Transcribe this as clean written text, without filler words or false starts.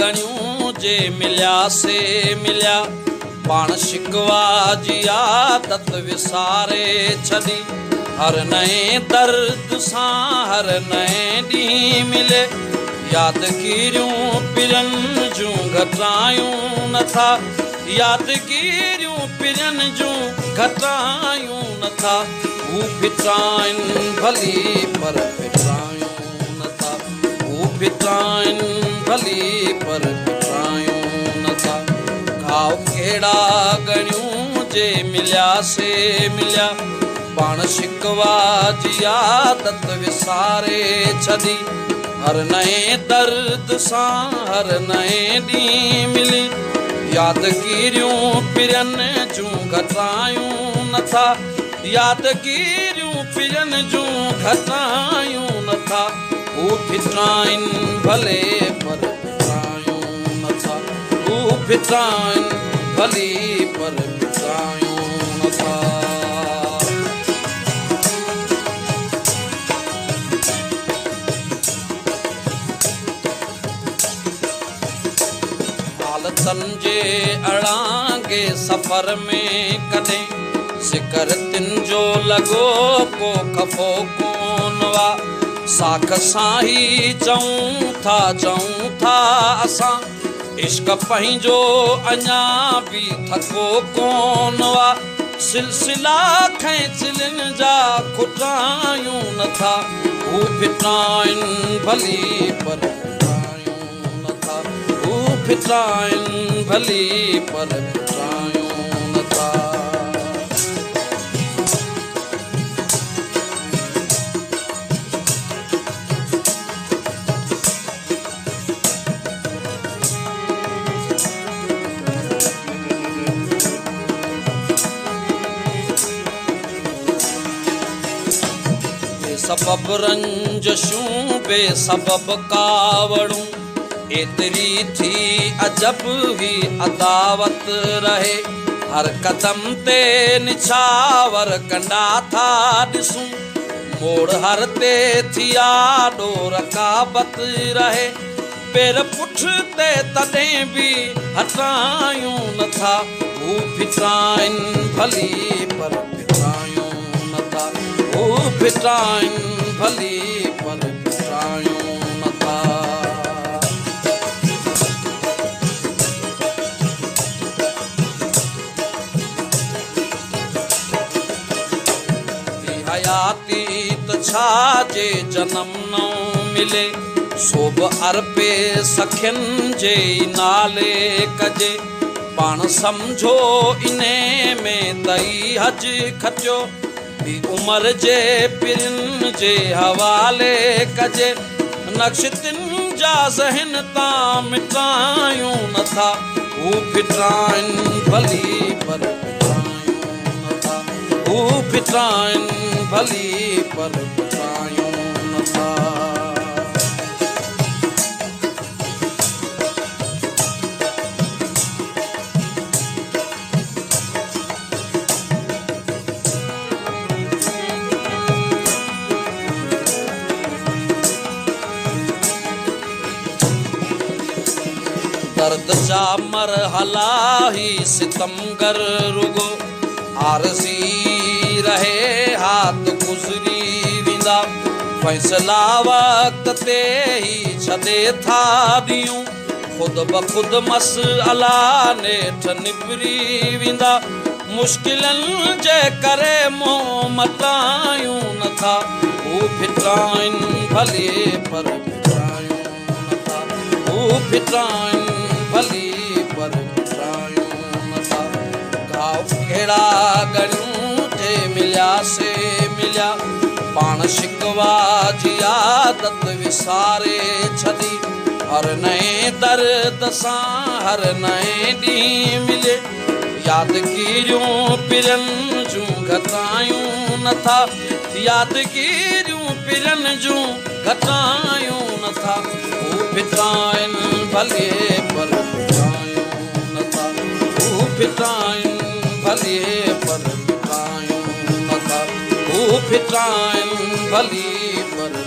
गणियूं जे मिलिया से मिलिया पाण शिकवा जी आदत विसारे छॾी हर नए दर्द सां हर नए ॾींहुं मिले यादगिरियूं पिरनि जूं घटायूं नथा यादगिरियूं पिरनि जूं घटायूं नथा हू फिटाइनि भली पर फिटायूं नथा हू फिटाइनि भली पर फिटायूं नथा घाव कहिड़ा गणियूं जे मिलिया से मिलिया पाण शिकवा जी आदत विसारे छॾी हर नए दर्द सां हर नए ॾींहुं मिली यादगिरियूं पिरनि जूं घटायूं नथा यादगिरियूं पिरनि जूं घटायूं नथा हू फिटाइनि भले पर फिटायूं नथा हू फिटाइनि भली पर फिटायूं नथा हालतनि जे अड़ांगे सफ़र में कॾहिं ज़िकर तिन जो लॻो को खफ़ो कोन वा साख सां ई चऊं था असां इश्क पंहिंजो अञा बि थको कोन वा सिलसिला खैंचलिन जा खुटायूं नथा हू फिटाइनि भली पर फिटायूं नथा हू फिटाइनि भली पर फिटायूं नथा सबब रंजशूं बेसबब कावड़ूं एतरी थी अजब ही अदावत रहे हर कदम ते निछावर कंडा था ॾिसूं मोड़ हर ते थिया ॾो रकाबत रहे पेर पुठ ते तॾहिं बि हटायूं नथा हू फिटाइनि भली पर फिटायूं नथा हू फिटाइनि भली पर फिटायूं नथा हयाती त छा जे जनम न मिले सोभ अरबे सखियुनि जे नाले कजे पाण सम्झो इने में तई हज खटियो ॿी उमिरि जे पिरनि जे हवाले कजे नक्श तिन जा ज़हन तां मिटायूं नथा हू फिटाइनि भली पर फिटायूं नथा हू फिटाइनि भली पर फिटायूं नथा दर्द जा मरहला ही सितमगर रुगो आरज़ी रहे हाथ गुज़री वेंदा फ़ैसला वक़्त ते ही छॾे था ॾियूं ख़ुदि ब ख़ुदि मसइला नेठि निबिरी वेंदा मुश्किलनि जे करे मोह मटायूं नथा हू फिटाइनि भली पर फिटायूं नथा हू फिटाइनि भली पर फिटायूं नथा घाव कहिड़ा गणियूं जे मिलिया से मिलिया पाण शिकवा जी आदत विसारे छॾी हर नए दर्द सां हर नए ॾींहुं मिले यादगिरियूं पिरनि जूं घटायूं नथा यादगिरियूं पिरनि जूं घटायूं नथा हू फिटाइनि भले पर फिटायूं नथा हू फिटाइनि भले पर फिटायूं नथा हू फिटाइनि भली पर